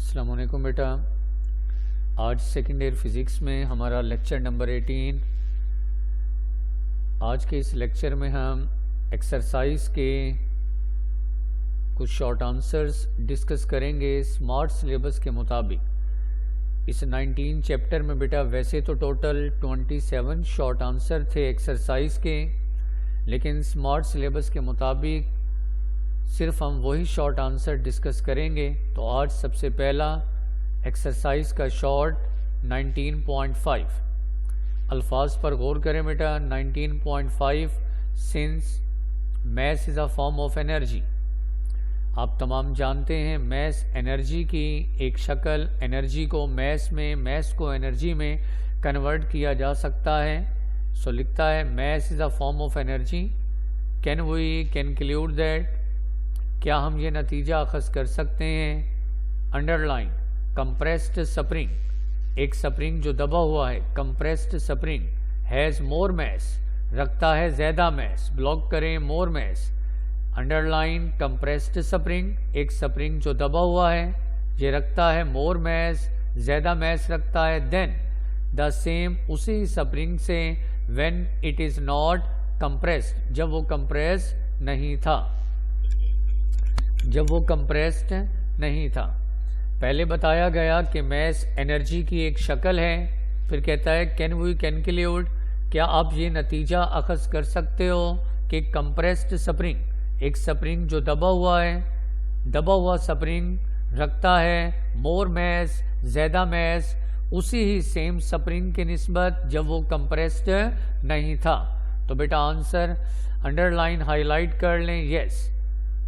अस्सलाम वालेकुम बेटा। आज सेकेंड ईयर फिज़िक्स में हमारा लेक्चर नंबर 18। आज के इस लेक्चर में हम एक्सरसाइज के कुछ शॉर्ट आंसर्स डिस्कस करेंगे स्मार्ट सिलेबस के मुताबिक। इस 19 चैप्टर में बेटा वैसे तो टोटल 27 शॉर्ट आंसर थे एक्सरसाइज के, लेकिन स्मार्ट सिलेबस के मुताबिक सिर्फ हम वही शॉर्ट आंसर डिस्कस करेंगे। तो आज सबसे पहला एक्सरसाइज का शॉर्ट 19.5। अल्फाज पर गौर करें बेटा। 19.5 since mass is a form of energy. आप तमाम जानते हैं मैस एनर्जी की एक शक्ल। एनर्जी को मैस में, मैस को एनर्जी में कन्वर्ट किया जा सकता है। सो लिखता है mass is a form of energy. Can we conclude that, क्या हम ये नतीजा अखज़ कर सकते हैं। अंडरलाइन कंप्रेस्ड स्प्रिंग, एक स्प्रिंग जो दबा हुआ है, compressed spring has more mass, रखता है ज़्यादा मैस। ब्लॉक करें more mass. Underline compressed spring, एक स्प्रिंग जो दबा हुआ है ये रखता है मोर मैस, ज़्यादा मैस रखता है। देन द सेम, उसी स्प्रिंग से when it is not compressed, जब वो कंप्रेस नहीं था, जब वो कंप्रेस्ड नहीं था। पहले बताया गया कि मैस एनर्जी की एक शक्ल है। फिर कहता है कैन वी कंक्लूड, क्या आप ये नतीजा अखज़ कर सकते हो कि कंप्रेस्ड स्प्रिंग, एक स्प्रिंग जो दबा हुआ है, दबा हुआ स्प्रिंग रखता है मोर मैस, ज़्यादा मैस, उसी ही सेम स्प्रिंग के निस्बत जब वो कंप्रेस्ड नहीं था। तो बेटा आंसर अंडरलाइन हाईलाइट कर लें यस।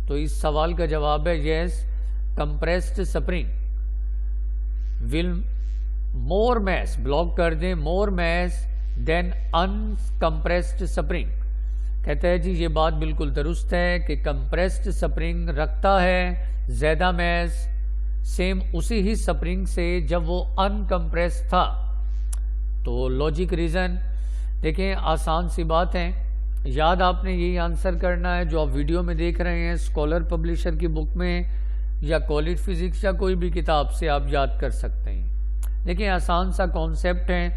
तो इस सवाल का जवाब है yes, compressed spring will more mass, block कर दें more mass than uncompressed spring. कहते हैं जी ये बात बिल्कुल दुरुस्त है कि कंप्रेस्ड स्प्रिंग रखता है ज़्यादा मैस, सेम उसी ही स्प्रिंग से जब वो अनकंप्रेस्ड था। तो लॉजिक रीज़न देखें, आसान सी बात है। याद आपने यही आंसर करना है जो आप वीडियो में देख रहे हैं, स्कॉलर पब्लिशर की बुक में या कॉलेज फिजिक्स या कोई भी किताब से आप याद कर सकते हैं। देखिए आसान सा कॉन्सेप्ट है।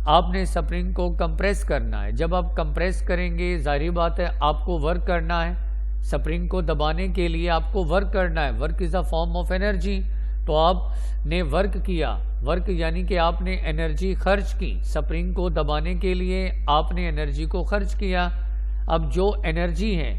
आपने स्प्रिंग को कंप्रेस करना है। जब आप कंप्रेस करेंगे जाहिर बात है आपको वर्क करना है। स्प्रिंग को दबाने के लिए आपको वर्क करना है। Work is a form of energy. तो आपने वर्क किया, वर्क यानी कि आपने एनर्जी खर्च की। स्प्रिंग को दबाने के लिए आपने एनर्जी को खर्च किया। अब जो एनर्जी है,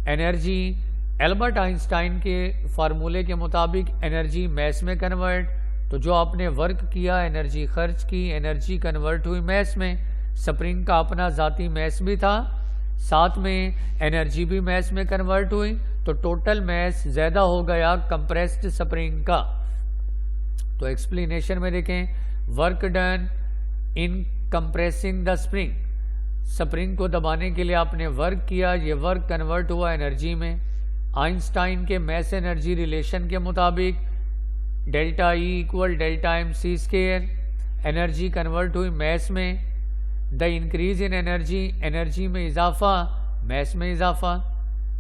एनर्जी एल्बर्ट आइंस्टाइन के फार्मूले के मुताबिक एनर्जी मैस में कन्वर्ट। तो जो आपने वर्क किया, एनर्जी खर्च की, एनर्जी कन्वर्ट हुई मैस में। स्प्रिंग का अपना ज़ाती मैस भी था, साथ में एनर्जी भी मैस में कन्वर्ट हुई। तो टोटल मैस ज़्यादा हो गया कंप्रेस्ड स्प्रिंग का। तो एक्सप्लेनेशन में देखें, work done in compressing the spring, spring को दबाने के लिए आपने वर्क किया, ये वर्क कन्वर्ट हुआ एनर्जी में। आइंस्टाइन के मैस एनर्जी रिलेशन के मुताबिक delta E equal delta m c square, energy convert हुई मैस में। The increase in energy, energy में इजाफा, मैस में इजाफा।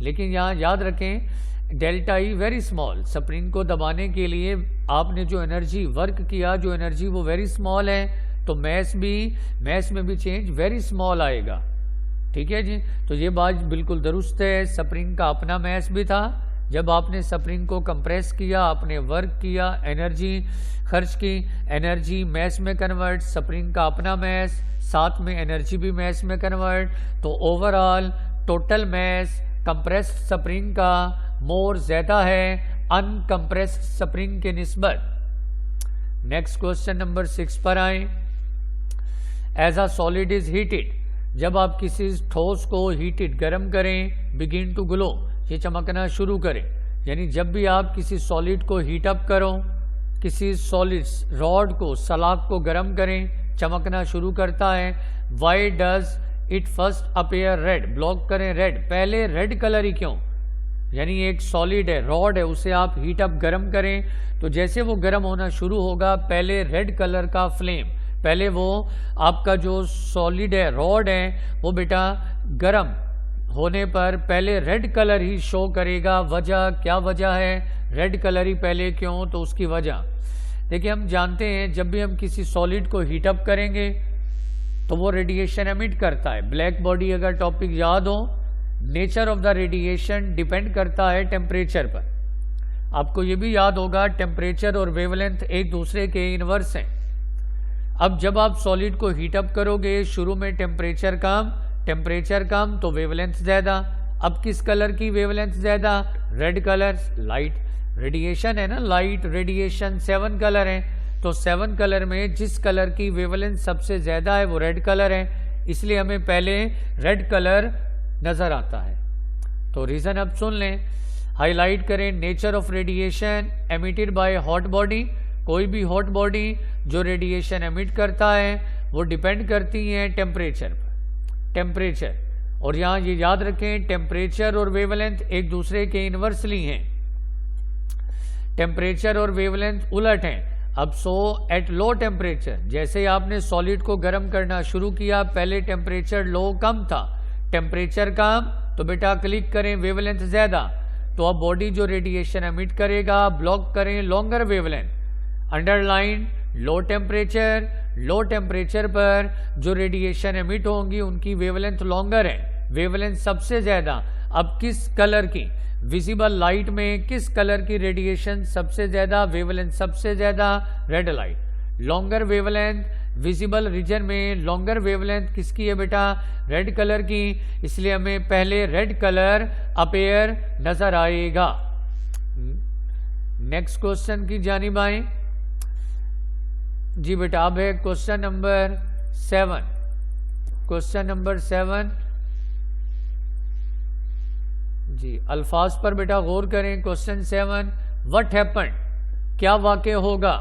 लेकिन यहाँ याद रखें delta E very small, spring को दबाने के लिए आपने जो एनर्जी वर्क किया, जो एनर्जी वो वेरी स्मॉल है, तो मैस में भी चेंज वेरी स्मॉल आएगा। ठीक है जी। तो ये बात बिल्कुल दुरुस्त है। स्प्रिंग का अपना मैस भी था। जब आपने स्प्रिंग को कंप्रेस किया, आपने वर्क किया, एनर्जी खर्च की, एनर्जी मैस में कन्वर्ट, स्प्रिंग का अपना मैस, साथ में एनर्जी भी मैस में कन्वर्ट। तो overall total mess compressed spring का मोर ज़्यादा है अनकंप्रेस्ड स्प्रिंग के निस्बत। नेक्स्ट क्वेश्चन नंबर 6 पर आए। As a solid is heated, जब आप किसी ठोस को हीटेड गर्म करें, बिगिन टू ग्लो, ये चमकना शुरू करें। यानी जब भी आप किसी सॉलिड को हीट अप करो, किसी सॉलिड रॉड को, सलाख को गर्म करें, चमकना शुरू करता है। Why does it first appear red, block करें रेड, पहले रेड कलर ही क्यों। यानी एक सॉलिड है, रॉड है, उसे आप हीट अप गर्म करें तो जैसे वो गर्म होना शुरू होगा, पहले रेड कलर का फ्लेम, पहले वो आपका जो सॉलिड है, रॉड है, वो बेटा गर्म होने पर पहले रेड कलर ही शो करेगा। वजह क्या वजह है, रेड कलर ही पहले क्यों, तो उसकी वजह देखिए हम जानते हैं जब भी हम किसी सॉलिड को हीटअप करेंगे तो वो रेडिएशन एमिट करता है। ब्लैक बॉडी अगर टॉपिक याद हो, nature of the radiation depend करता है टेम्परेचर पर। आपको ये भी याद होगा टेम्परेचर और वेवलेंथ एक दूसरे के इनवर्स हैं। अब जब आप सॉलिड को हीटअप करोगे, शुरू में टेम्परेचर कम तो वेवलेंथ ज़्यादा। अब किस कलर की वेवलेंथ ज़्यादा? रेड कलर, लाइट रेडिएशन है ना, लाइट रेडिएशन 7 कलर हैं, तो 7 कलर में जिस कलर की वेवलेंथ सबसे ज़्यादा है वो रेड कलर है, इसलिए हमें पहले रेड कलर नज़र आता है। तो रीज़न अब सुन लें, हाईलाइट करें। Nature of radiation emitted by hot body. कोई भी हॉट बॉडी जो रेडिएशन एमिट करता है वो डिपेंड करती है टेम्परेचर पर। टेम्परेचर, और यहाँ ये याद रखें टेम्परेचर और वेवलेंथ एक दूसरे के इनवर्सली हैं। टेम्परेचर और वेवलेंथ उलट हैं। अब एट लो टेम्परेचर, जैसे आपने सॉलिड को गर्म करना शुरू किया, पहले टेम्परेचर लो कम था, टेम्परेचर कम तो बेटा क्लिक करें वेवलेंथ ज़्यादा, तो अब बॉडी जो रेडिएशन एमिट करेगा ब्लॉक करें longer wavelength. Underline low temperature पर जो रेडिएशन एमिट होंगी उनकी वेवलेंथ लॉन्गर है, वेवलेंथ सबसे ज़्यादा। अब किस कलर की, विजिबल लाइट में किस कलर की रेडिएशन सबसे ज़्यादा, वेवलेंथ सबसे ज़्यादा? Red light. Longer wavelength visible region में लॉन्गर वेवलेंथ किसकी है बेटा? रेड कलर की, इसलिए हमें पहले रेड कलर अपीयर नजर आएगा। नेक्स्ट क्वेश्चन की जानिब आए जी बेटा। अब है क्वेश्चन नंबर 7। क्वेश्चन नंबर 7 जी, अल्फाज पर बेटा गौर करें। क्वेश्चन 7, व्हाट हैपेंड, क्या वाक़या होगा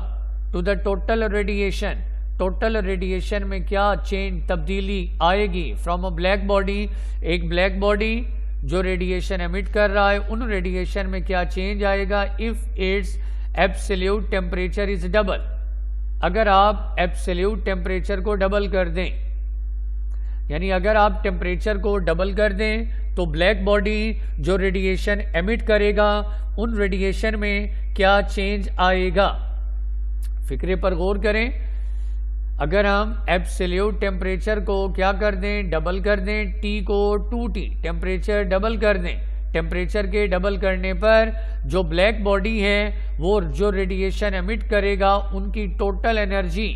to the total radiation, total radiation में क्या चेंज तब्दीली आएगी फ्रॉम अ ब्लैक बॉडी, एक ब्लैक बॉडी जो रेडिएशन एमिट कर रहा है उन रेडिएशन में क्या चेंज आएगा if its absolute temperature is double. अगर आप एब्सोल्यूट टेम्परेचर को डबल कर दें, यानी अगर आप टेम्परेचर को डबल कर दें तो ब्लैक बॉडी जो रेडिएशन एमिट करेगा उन रेडिएशन में क्या चेंज आएगा। फिक्रे पर गौर करें। अगर हम एब्सोल्यूट टेम्परेचर को क्या कर दें, डबल कर दें, T को 2T, टेम्परेचर डबल कर दें, टेम्परेचर के डबल करने पर जो ब्लैक बॉडी है वो जो रेडिएशन एमिट करेगा उनकी टोटल एनर्जी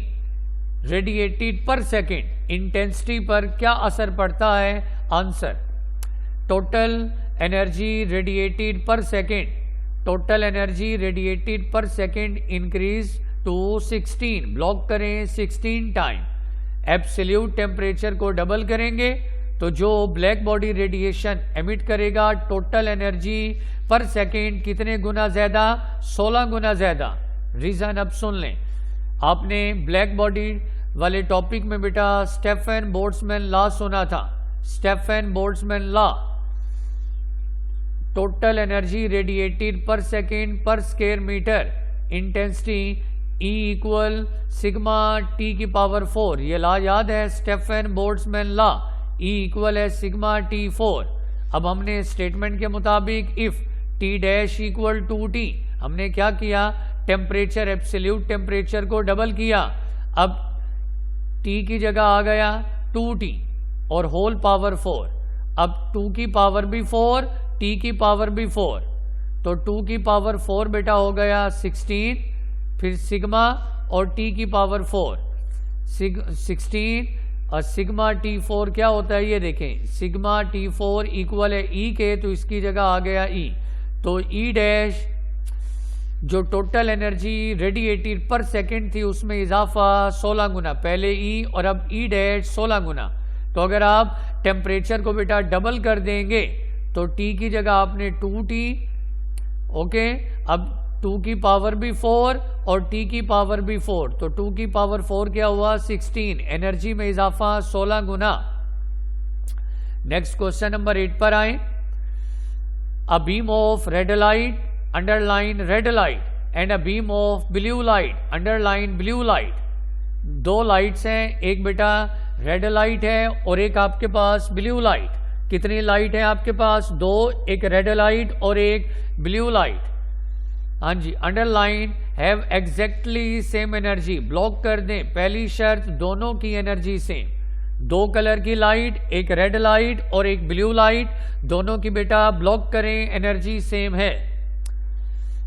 रेडिएटेड पर सेकेंड इंटेंसिटी पर क्या असर पड़ता है? आंसर, टोटल एनर्जी रेडिएटेड पर सेकेंड, टोटल एनर्जी रेडिएटेड पर सेकेंड इंक्रीज टू 16, ब्लॉक करें 16 टाइम। एब्सोल्यूट टेम्परेचर को डबल करेंगे तो जो ब्लैक बॉडी रेडिएशन एमिट करेगा टोटल एनर्जी पर सेकेंड कितने गुना ज्यादा? 16 गुना ज्यादा। रीजन अब सुन लें। आपने ब्लैक बॉडी वाले टॉपिक में बेटा स्टेफन बोल्ट्जमैन लॉ सुना था। Stefan Boltzmann law, total energy radiated पर सेकेंड पर square metre intensity E equal sigma T की पावर 4। ये लॉ याद है, Stefan Boltzmann law, E equal है सिग्मा T4। अब हमने स्टेटमेंट के मुताबिक if T dash equal 2T, हमने क्या किया? टेम्परेचर, एब्सोल्यूट टेम्परेचर को डबल किया। अब T की जगह आ गया 2T और होल पावर 4। अब 2 की पावर भी 4, T की पावर भी 4, तो 2 की पावर 4 बेटा हो गया 16, फिर सिग्मा और T की पावर 4, 16 और सिग्मा T4 क्या होता है ये देखें, सिग्मा T4 इक्वल है E के, तो इसकी जगह आ गया E। तो E डैश जो टोटल एनर्जी रेडिएटेड पर सेकेंड थी उसमें इजाफा 16 गुना, पहले E और अब E डैश 16 गुना। तो अगर आप टेम्परेचर को बेटा डबल कर देंगे तो T की जगह आपने 2T, ओके, अब 2 की पावर भी 4 और T की पावर भी 4, तो 2 की पावर 4 क्या हुआ? 16, एनर्जी में इजाफा 16 गुना। नेक्स्ट क्वेश्चन नंबर 8 पर आए। A beam of red light, underline red light, and a beam of blue light, underline blue light. दो लाइट्स हैं, एक बेटा रेड लाइट है और एक आपके पास ब्लू लाइट। कितनी लाइट है आपके पास? दो, एक रेड लाइट और एक ब्लू लाइट। हाँ जी, underline have exactly same energy, block कर दें। पहली शर्त, दोनों की एनर्जी सेम। दो कलर की लाइट, एक रेड लाइट और एक ब्लू लाइट, दोनों की बेटा ब्लॉक करें, एनर्जी सेम है।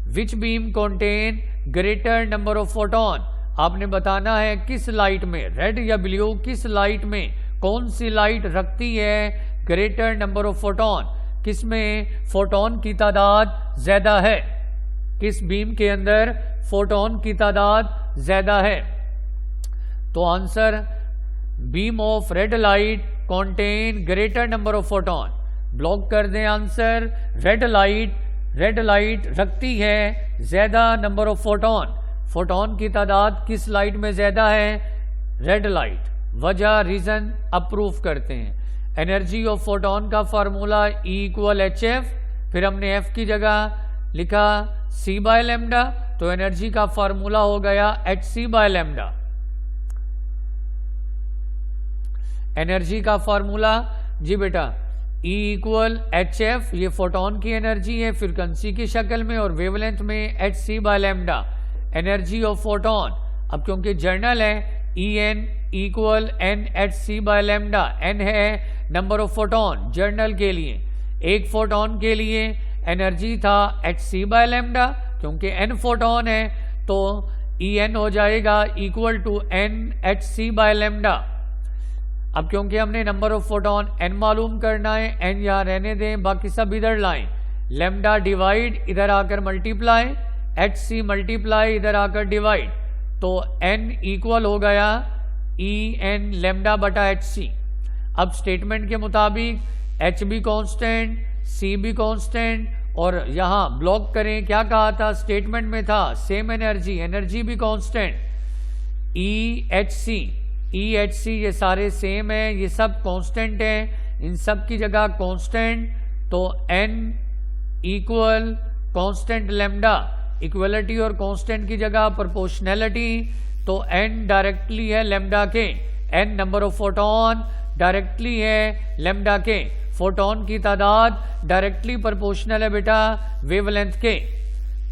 Which beam contain greater number of photon, आपने बताना है किस लाइट में, रेड या ब्लू, किस लाइट में, कौन सी लाइट रखती है ग्रेटर नंबर ऑफ फोटोन, किसमें फोटोन की तादाद ज्यादा है, किस बीम के अंदर फोटोन की तादाद ज्यादा है। तो answer, beam of red light contain greater number of photon. Block कर दें आंसर, रेड लाइट रखती है ज्यादा नंबर ऑफ फोटोन। फोटोन की तादाद किस लाइट में ज्यादा है, रेड लाइट। वजह, रीजन अप्रूव करते हैं। एनर्जी ऑफ फोटोन का फार्मूला E = hf, फिर हमने F की जगह लिखा c/λ, तो एनर्जी का फार्मूला हो गया hc/λ। एनर्जी का फार्मूला जी बेटा E = hf, ये फोटोन की एनर्जी है फ्रीक्वेंसी की शक्ल में, और वेवलेंथ में hc/λ, एनर्जी ऑफ फोटोन। अब क्योंकि जर्नल है, En = nhc/λ, n है नंबर ऑफ फोटोन जर्नल के लिए। एक फोटोन के लिए एनर्जी था hc/λ, क्योंकि n फोटोन है तो En हो जाएगा = nhc/λ। अब क्योंकि हमने नंबर ऑफ फोटोन n मालूम करना है, n यहाँ रहने दें, बाकी सब इधर लाएं। लैम्डा डिवाइड, इधर आकर मल्टीप्लाई, hc मल्टीप्लाई, इधर आकर डिवाइड, तो n इक्वल हो गया En λ/hc। अब स्टेटमेंट के मुताबिक h भी कांस्टेंट, c भी कांस्टेंट, और यहाँ ब्लॉक करें, क्या कहा था स्टेटमेंट में था, सेम एनर्जी भी कांस्टेंट। EHC ये सारे सेम है, ये सब कांस्टेंट है, इन सब की जगह कांस्टेंट, तो n equal constant lambda, equality और कांस्टेंट की जगह प्रोपोर्शनैलिटी, तो n डायरेक्टली है लैम्डा के, n number of photon directly है लैम्डा के, फोटोन की तादाद डायरेक्टली प्रोपोर्शनल है बेटा वेवलेंथ के।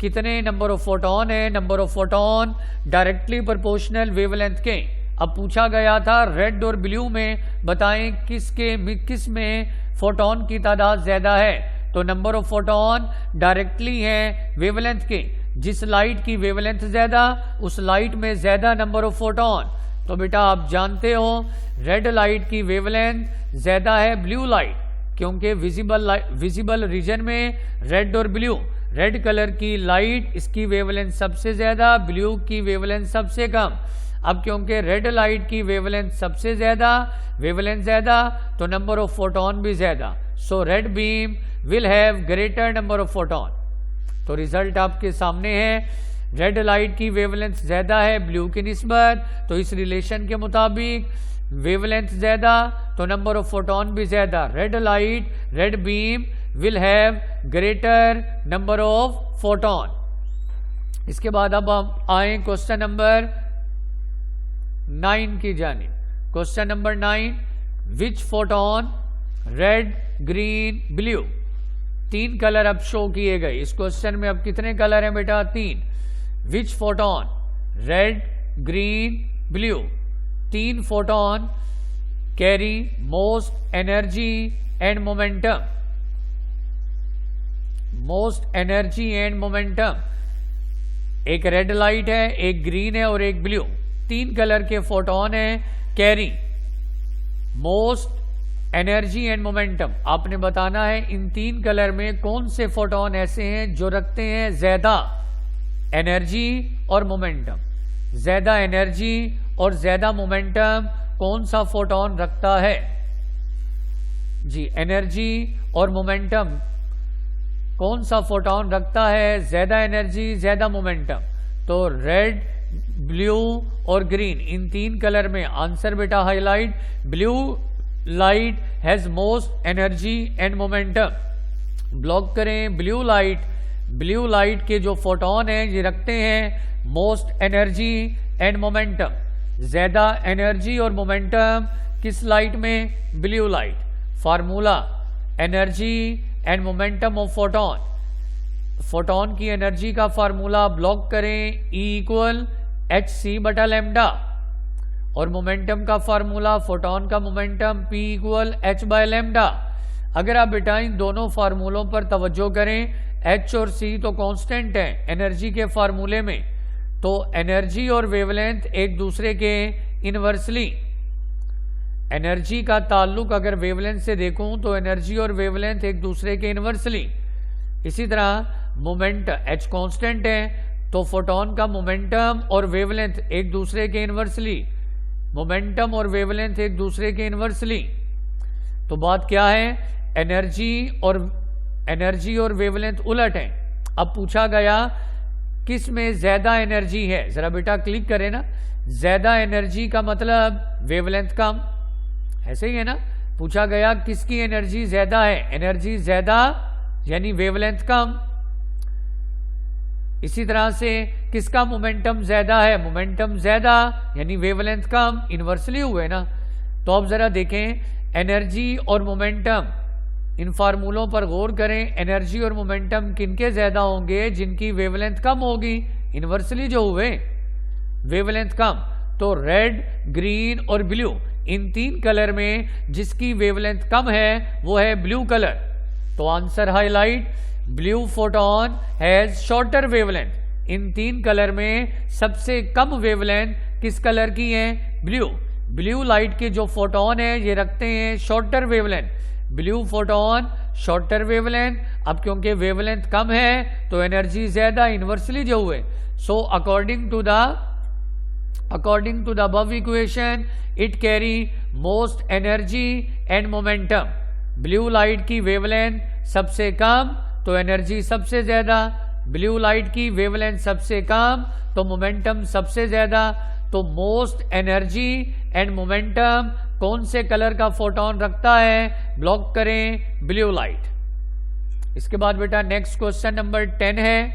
कितने नंबर ऑफ फोटोन है, number of photon directly proportional wavelength के। अब पूछा गया था रेड और ब्लू में बताएं किस में फोटोन की तादाद ज्यादा है, तो नंबर ऑफ फोटोन डायरेक्टली है वेवलेंथ के। जिस लाइट की वेवलेंथ ज्यादा, उस लाइट में ज्यादा नंबर ऑफ फोटोन। तो बेटा आप जानते हो रेड लाइट की वेवलेंथ ज्यादा है ब्लू लाइट, क्योंकि विजिबल रीजन में रेड और ब्लू, रेड कलर की लाइट इसकी वेवलेंथ सबसे ज्यादा, ब्लू की वेवलेंथ सबसे कम। अब क्योंकि रेड लाइट की वेवलेंथ सबसे ज्यादा, वेवलेंथ ज्यादा, तो नंबर ऑफ फोटोन भी ज्यादा। So red beam will have greater number of photon. तो रिजल्ट आपके सामने है, रेड लाइट की वेवलेंथ ज्यादा है ब्लू की निस्बत, तो इस रिलेशन के मुताबिक वेवलेंथ ज्यादा तो नंबर ऑफ फोटोन भी ज्यादा। Red beam will have greater number of photon. इसके बाद अब हम आए क्वेश्चन नंबर 9 की जानिब। Question number 9, which photon, red, green, blue, 3 colour अब शो किए गए। इस क्वेश्चन में अब कितने कलर हैं बेटा, 3। Which photon, red, green, blue, 3 photon carry most energy and momentum. Most energy and momentum, एक रेड लाइट है, एक ग्रीन है और एक ब्लू, 3 कलर के फोटोन है carry most energy and momentum. आपने बताना है इन 3 कलर में कौन से फोटोन ऐसे हैं जो रखते हैं ज्यादा एनर्जी और मोमेंटम। ज्यादा एनर्जी और ज्यादा मोमेंटम कौन सा फोटोन रखता है जी, एनर्जी और मोमेंटम कौन सा फोटोन रखता है ज्यादा एनर्जी ज्यादा मोमेंटम। तो रेड, ब्लू और ग्रीन, इन 3 कलर में आंसर बेटा highlight, blue light has most energy and momentum. Block करें ब्लू लाइट के जो फोटोन हैं ये रखते हैं मोस्ट एनर्जी एंड मोमेंटम। ज्यादा एनर्जी और मोमेंटम किस लाइट में, blue light. Formula energy and momentum of photon, photon की एनर्जी का फार्मूला ब्लॉक करें, E इक्वल hc बटा लैम्डा, और मोमेंटम का फार्मूला फोटोन का momentum P equal h by lambda. अगर आप बेटा इन दोनों फार्मूलों पर तवज्जो करें, h और c तो कांस्टेंट हैं एनर्जी के फार्मूले में, तो एनर्जी और वेवलेंथ एक दूसरे के इनवर्सली, एनर्जी का ताल्लुक अगर वेवलेंथ से देखूं तो एनर्जी और वेवलेंथ एक दूसरे के इनवर्सली। इसी तरह मोमेंट h कांस्टेंट है तो फोटोन का मोमेंटम और वेवलेंथ एक दूसरे के इनवर्सली, मोमेंटम और वेवलेंथ एक दूसरे के इनवर्सली। तो बात क्या है, एनर्जी और वेवलेंथ उलट हैं। अब पूछा गया किस में ज्यादा एनर्जी है, जरा बेटा क्लिक करें ना, ज्यादा एनर्जी का मतलब वेवलेंथ कम, ऐसे ही है ना। पूछा गया किसकी एनर्जी ज्यादा है, एनर्जी ज्यादा यानी वेवलेंथ कम। इसी तरह से किसका मोमेंटम ज्यादा है, मोमेंटम ज्यादा यानी वेवलेंथ कम, इनवर्सली हुए ना। तो अब जरा देखें एनर्जी और मोमेंटम, इन फार्मूलों पर गौर करें। एनर्जी और मोमेंटम किनके ज्यादा होंगे, जिनकी वेवलेंथ कम होगी, इनवर्सली जो हुए वेवलेंथ कम। तो रेड, ग्रीन और ब्लू, इन तीन कलर में जिसकी वेवलेंथ कम है वो है ब्लू कलर। तो answer highlight, blue photon has shorter wavelength. इन तीन कलर में सबसे कम वेवलेंथ किस कलर की है, ब्लू। ब्लू लाइट के जो फोटोन है ये रखते हैं shorter wavelength, blue photon shorter wavelength. अब क्योंकि वेवलेंथ कम है तो एनर्जी ज्यादा, इनवर्सली जो हुए। So according to the above equation it carry most energy and momentum. Blue light की वेवलेंथ सबसे कम तो एनर्जी सबसे ज्यादा, ब्लू लाइट की वेवलेंथ सबसे कम तो मोमेंटम सबसे ज्यादा। तो मोस्ट एनर्जी एंड मोमेंटम कौन से कलर का फोटोन रखता है, ब्लॉक करें ब्लू लाइट। इसके बाद बेटा नेक्स्ट क्वेश्चन नंबर 10 है,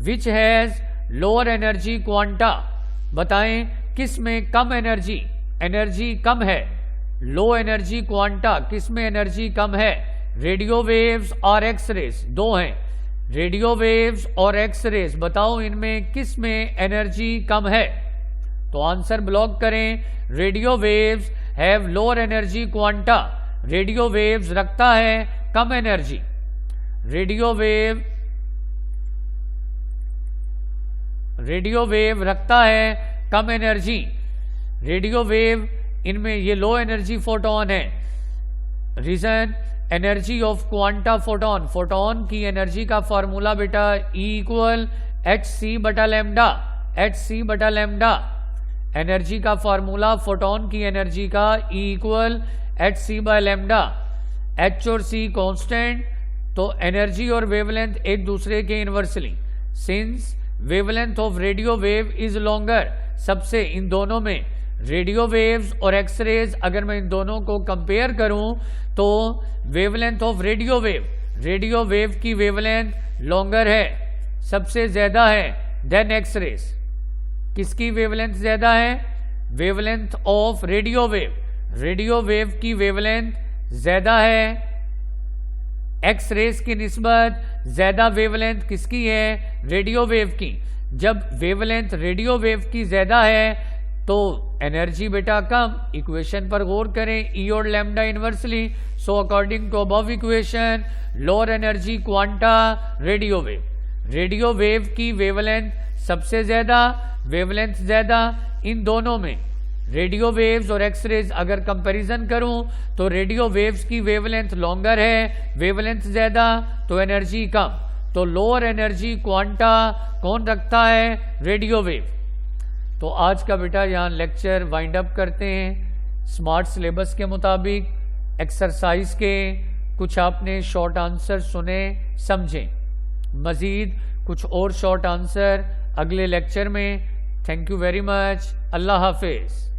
which has lower energy quanta. बताएं किस में कम एनर्जी कम है, लो एनर्जी क्वांटा किस में एनर्जी कम है। रेडियो वेव्स और एक्स रेज, दो हैं, रेडियो वेव्स और एक्स रेज, बताओ इनमें किस में एनर्जी कम है। तो आंसर ब्लॉक करें, radio waves have lower energy quanta. Radio waves रखता है कम एनर्जी, रेडियो वेव रखता है कम एनर्जी। रेडियो वेव इनमें ये लो एनर्जी फोटोन है। Reason, energy of quanta photon, photon की एनर्जी का फॉर्मूला बेटा E इक्वल hc बटा लैम्डा, hc बटा लैम्डा। एनर्जी का फॉर्मूला फोटोन की एनर्जी का E equal hc by lambda. h और c कांस्टेंट, तो एनर्जी और वेवलेंथ एक दूसरे के inversely. Since wavelength of radio wave is longer, सबसे इन दोनों में रेडियो वेव्स और एक्सरेज अगर मैं इन दोनों को कंपेयर करूं तो वेवलेंथ ऑफ रेडियो वेव की वेवलेंथ लॉन्गर है, सबसे ज्यादा है देन एक्सरेज। किसकी वेवलेंथ ज्यादा है, वेवलेंथ ऑफ रेडियो वेव की वेवलेंथ ज्यादा है एक्स रेज की निस्बत। ज्यादा वेवलेंथ किसकी है, रेडियो वेव की। जब वेवलेंथ रेडियो वेव की ज्यादा है तो एनर्जी बेटा कम। इक्वेशन पर गौर करें, E और lambda inversely. So according to above equation lower energy quanta radio wave की वेवलेंथ सबसे ज्यादा, वेवलेंथ ज्यादा। इन दोनों में रेडियो वेव्स और एक्सरेज अगर कंपैरिजन करूं तो रेडियो वेव्स की वेवलेंथ लॉन्गर है, वेवलेंथ ज्यादा तो एनर्जी कम। तो लोअर एनर्जी क्वांटा कौन रखता है, रेडियो वेव। तो आज का बेटा यहाँ लेक्चर वाइंड अप करते हैं। स्मार्ट सिलेबस के मुताबिक एक्सरसाइज के कुछ आपने शॉर्ट आंसर सुने समझे, मज़ीद कुछ और शॉर्ट आंसर अगले लेक्चर में। थैंक यू वेरी मच, अल्लाह हाफिज़।